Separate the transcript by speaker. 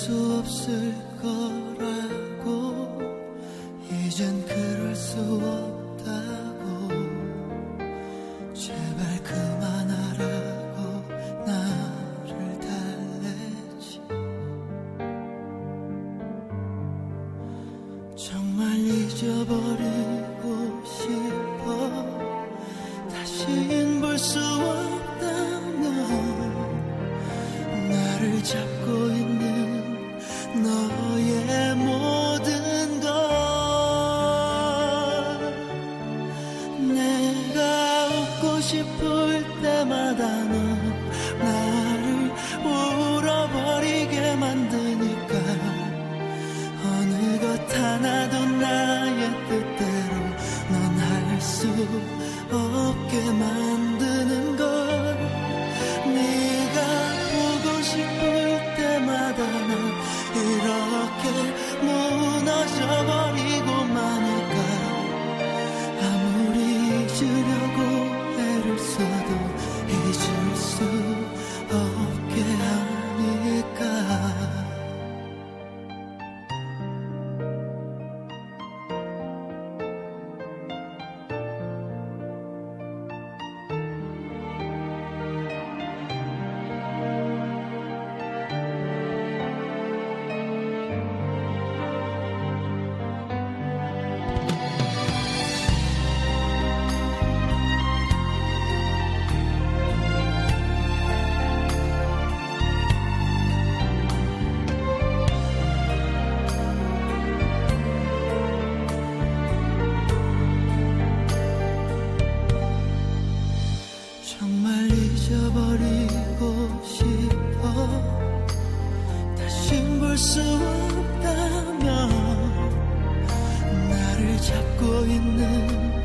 Speaker 1: 수 없을 거라고 이젠 그럴 수 없다고 제발 그만하라고 나를 달래지 정말 잊어버리고 싶어 다신 볼 수 없다면 나를 잡고 있는 너의 모든 것 내가 웃고 싶을 때마다 너 나를 울어버리게 만드니까 어느 것 하나도 나의 뜻대로 넌 할 수 없게 만드는 걸 네가 보고 싶을 때마다 난 이렇게 무너져버리고 마니까 아무리 잊으려고 애를 써도 잊을 수 없게 하니까 정말 잊어버리고 싶어 다신 볼 수 없다면 나를 잡고 있는